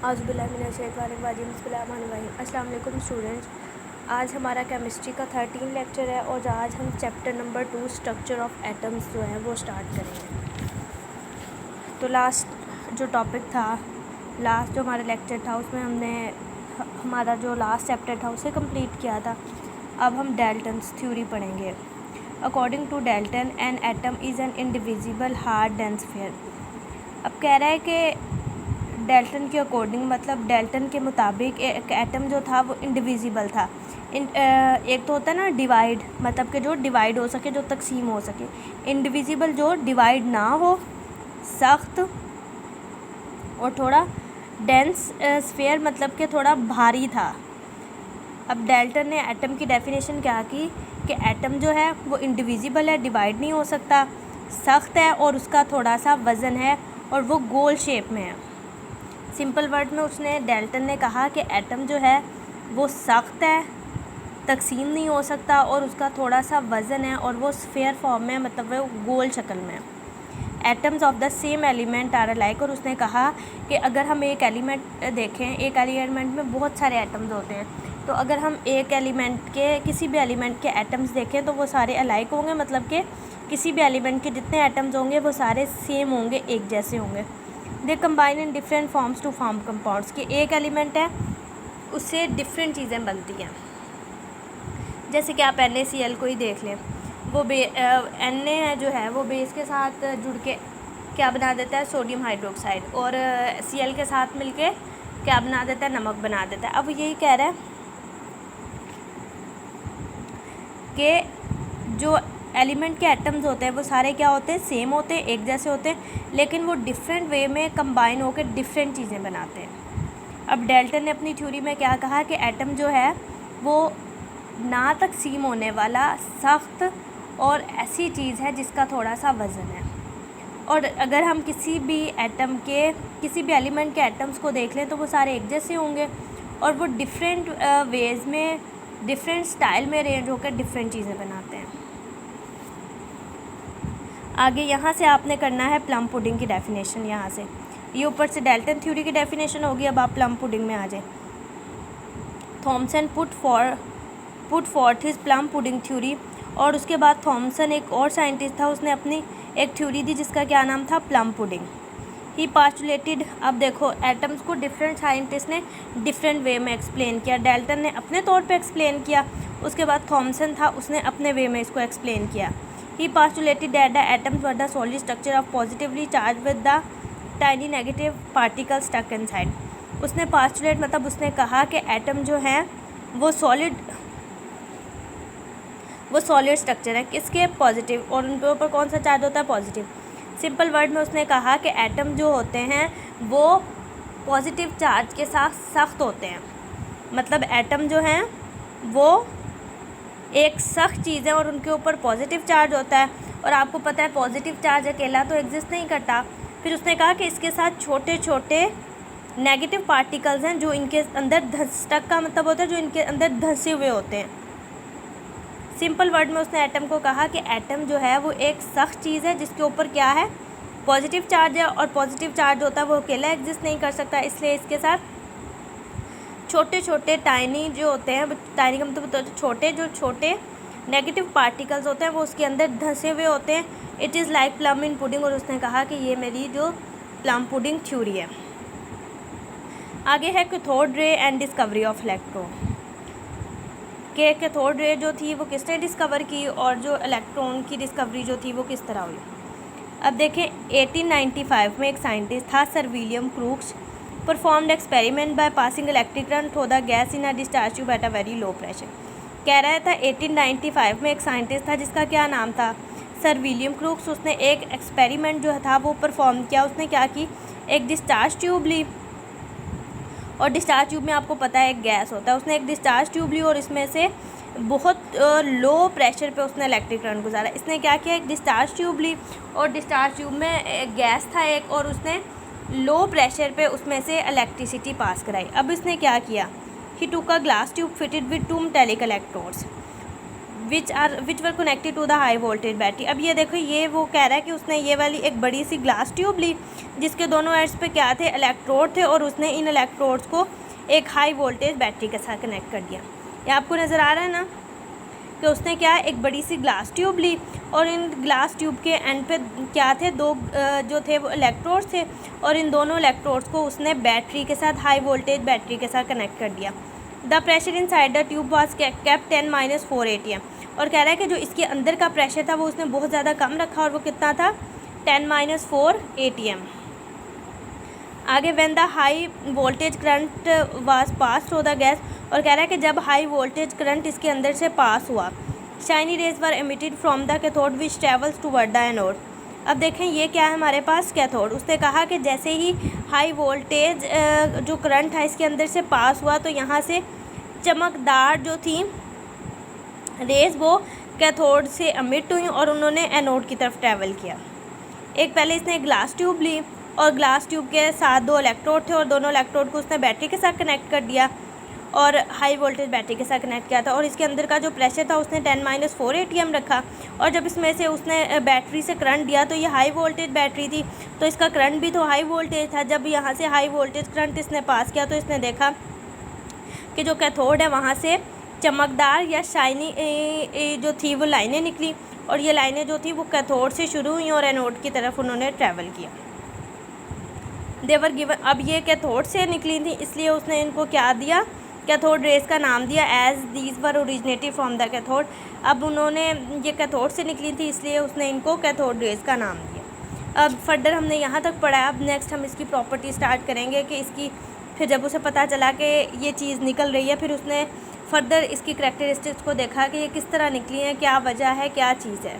अस्सलाम वालेकुम स्टूडेंट्स। आज हमारा केमिस्ट्री का 13 लेक्चर है और आज हम chapter number 2 structure of atoms जो है वो स्टार्ट करेंगे। तो लास्ट जो टॉपिक था, लास्ट जो हमारा लेक्चर था उसमें हमने हमारा जो लास्ट चैप्टर था उसे कंप्लीट किया था। अब हम डाल्टन्स थ्योरी पढ़ेंगे। According to Dalton an atom is an indivisible hard dense sphere. अब कह रहा है कि डाल्टन के अकॉर्डिंग, मतलब डाल्टन के मुताबिक एक एटम जो था वो इंडिविजिबल था। एक तो होता है ना डिवाइड, मतलब कि जो डिवाइड हो सके, जो तकसीम हो सके। इंडिविजिबल जो डिवाइड ना हो, सख्त और थोड़ा डेंस स्फीयर, मतलब कि थोड़ा भारी था। अब डाल्टन ने एटम की डेफिनेशन क्या की कि एटम जो है वो इंडिविजिबल है, डिवाइड नहीं हो सकता, सख्त है और उसका थोड़ा सा वज़न है और वो गोल शेप में है। सिंपल वर्ड में उसने डाल्टन ने कहा कि एटम जो है वो सख्त है, तकसीम नहीं हो सकता और उसका थोड़ा सा वज़न है और वो स्फीयर फॉर्म में, मतलब वो गोल शक्ल में है। Atoms of the same element are alike. और उसने कहा कि अगर हम एक एलिमेंट देखें, एक एलिमेंट में बहुत सारे एटम्स होते हैं, तो अगर हम एक एलिमेंट के, किसी भी एलिमेंट के एटम्स देखें तो वो सारे अलाइक होंगे, मतलब कि किसी भी एलिमेंट के जितने एटम्स होंगे वो सारे सेम होंगे, एक जैसे होंगे। They combine in different forms to form compounds. कि एक एलिमेंट है उससे डिफरेंट चीज़ें बनती हैं। जैसे कि आप NaCl को ही देख लें, वो Na है जो है वो बेस के साथ जुड़ के क्या बना देता है, सोडियम हाइड्रोक्साइड, और Cl के साथ मिलके क्या बना देता है, नमक बना देता है। अब यही कह रहा है कि जो एलिमेंट के एटम्स होते हैं वो सारे क्या होते हैं, सेम होते हैं, एक जैसे होते हैं, लेकिन वो डिफरेंट वे में कंबाइन होकर डिफरेंट चीज़ें बनाते हैं। अब डाल्टन ने अपनी थ्योरी में क्या कहा कि एटम जो है वो ना तकसीम होने वाला, सख्त और ऐसी चीज़ है जिसका थोड़ा सा वज़न है। और अगर हम किसी भी एटम के, किसी भी एलिमेंट के एटम्स को देख लें तो वो सारे एक जैसे होंगे और वो डिफरेंट वेज़ में, डिफरेंट स्टाइल में अरेंज होकर डिफरेंट चीज़ें बनाते हैं। आगे यहाँ से आपने करना है प्लम पुडिंग की डेफिनेशन। यहाँ से ये ऊपर से डाल्टन थ्योरी की डेफिनेशन होगी, अब आप प्लम पुडिंग में आ जाए। Thomson put forth his plum pudding theory. और उसके बाद थॉमसन एक और साइंटिस्ट था, उसने अपनी एक थ्योरी दी जिसका क्या नाम था, प्लम पुडिंग। ही पास्टुलेटेड। अब देखो एटम्स को डिफरेंट साइंटिस्ट ने डिफरेंट वे में एक्सप्लेन किया। डाल्टन ने अपने तौर पे एक्सप्लेन किया, उसके बाद थॉमसन था, उसने अपने वे में इसको एक्सप्लेन किया। He postulated that the atoms were the solid structure of positively charge with the tiny negative particle stuck inside. उसने पास्टुलेट, मतलब उसने कहा कि एटम जो है वो सॉलिड स्ट्रक्चर है, किसके, पॉजिटिव, और उनके ऊपर कौन सा चार्ज होता है, पॉजिटिव। सिंपल वर्ड में उसने कहा कि एटम जो होते हैं वो पॉजिटिव चार्ज के साथ सख्त होते हैं। मतलब एटम जो हैं वो एक सख्त चीज़ है और उनके ऊपर पॉजिटिव चार्ज होता है। और आपको पता है पॉजिटिव चार्ज अकेला तो एग्जिस्ट नहीं करता। फिर उसने कहा कि इसके साथ छोटे छोटे नेगेटिव पार्टिकल्स हैं जो इनके अंदर स्टक का मतलब होता है जो इनके अंदर धंसे हुए होते हैं। सिंपल वर्ड में उसने एटम को कहा कि एटम जो है वो एक सख्त चीज़ है जिसके ऊपर क्या है, पॉजिटिव चार्ज है, और पॉजिटिव चार्ज होता है वो अकेला एग्जिस्ट नहीं कर सकता, इसलिए इसके साथ छोटे छोटे टाइनी जो होते हैं, टाइनी का मतलब छोटे, जो छोटे नेगेटिव पार्टिकल्स होते हैं वो उसके अंदर धंसे हुए होते हैं। It is like plum in pudding. और उसने कहा कि ये मेरी जो प्लम पुडिंग थ्योरी है। आगे है cathode ray and discovery of electron. के कैथोड रे जो थी वो किसने डिस्कवर की और जो इलेक्ट्रॉन की डिस्कवरी जो थी वो किस तरह हुई। अब देखें 1895 में एक साइंटिस्ट था, sir William crooks, performed experiment by passing electric current through the gas in a discharge tube at a very low pressure. कह रहा था 1895 में एक साइंटिस्ट था जिसका क्या नाम था, सर विलियम क्रूक्स। उसने एक एक्सपेरिमेंट जो था वो परफॉर्म किया। उसने क्या की, एक डिस्चार्ज ट्यूब ली, और डिस्चार्ज ट्यूब में आपको पता है एक गैस होता है। उसने एक डिस्चार्ज ट्यूब ली और इसमें से बहुत लो प्रेशर पे उसने इलेक्ट्रिक करंट गुजारा। इसने क्या किया, एक डिस्चार्ज ट्यूब ली और डिस्चार्ज ट्यूब में एक गैस था एक, और उसने लो प्रेशर पे उसमें से इलेक्ट्रिसिटी पास कराई। अब इसने क्या किया, he took a glass tube fitted with 2 metallic electrodes. Which were connected to the high voltage battery. अब ये देखो, ये वो कह रहा है कि उसने ये वाली एक बड़ी सी ग्लास ट्यूब ली जिसके दोनों एड्स पे क्या थे, इलेक्ट्रोड थे, और उसने इन इलेक्ट्रोड्स को एक हाई वोल्टेज बैटरी के साथ कनेक्ट कर दिया। ये आपको नज़र आ रहा है ना कि उसने क्या, एक बड़ी सी ग्लास ट्यूब ली और इन ग्लास ट्यूब के एंड पे क्या थे, दो जो थे वो इलेक्ट्रोड्स थे, और इन दोनों इलेक्ट्रोड्स को उसने बैटरी के साथ, हाई वोल्टेज बैटरी के साथ कनेक्ट कर दिया। The pressure in side the tube was kept 10-4 ATM। और कह रहा है कि जो इसके अंदर का प्रेशर था वो उसने बहुत ज़्यादा कम रखा, और वो कितना था, 10-4 ATM। आगे when the high voltage current was pass through the gas, और कह रहा है कि जब हाई वोल्टेज करंट इसके अंदर से पास हुआ, shiny raise were emitted from the cathode which travels toward the anode. अब देखें ये क्या है हमारे पास, कैथोड। उसने कहा कि जैसे ही हाई वोल्टेज जो करंट है इसके अंदर से पास हुआ तो यहाँ से चमकदार जो थी रेज वो कैथोड से एमिट हुई और उन्होंने एनोड की तरफ ट्रैवल किया। एक पहले इसने ग्लास ट्यूब ली और ग्लास ट्यूब के साथ दो इलेक्ट्रोड थे और दोनों इलेक्ट्रोड को उसने बैटरी के साथ कनेक्ट कर दिया और हाई वोल्टेज बैटरी के साथ कनेक्ट किया था, और इसके अंदर का जो प्रेशर था उसने 10-4 ATM रखा, और जब इसमें से उसने बैटरी से करंट दिया तो ये हाई वोल्टेज बैटरी थी तो इसका करंट भी तो हाई वोल्टेज था। जब यहाँ से हाई वोल्टेज करंट इसने पास किया तो इसने देखा कि जो कैथोड है वहाँ से चमकदार या शाइनी जो थी वो लाइनें निकली, और ये लाइनें जो थी वो कैथोड से शुरू हुई और एनोड की तरफ उन्होंने ट्रैवल किया। देवर गिवन, अब ये कैथोड से निकली थी इसलिए उसने इनको क्या दिया, कैथोड रेज का नाम दिया, as these were originated from the cathode. अब उन्होंने ये कैथोड से निकली थी इसलिए उसने इनको कैथोड रेज का नाम दिया। अब फर्दर हमने यहाँ तक पढ़ा, अब नेक्स्ट हम इसकी प्रॉपर्टी स्टार्ट करेंगे कि इसकी, फिर जब उसे पता चला कि ये चीज़ निकल रही है फिर उसने फर्दर इसकी करैक्टरिस्टिक्स को देखा कि ये किस तरह निकली है, क्या वजह है, क्या चीज़ है।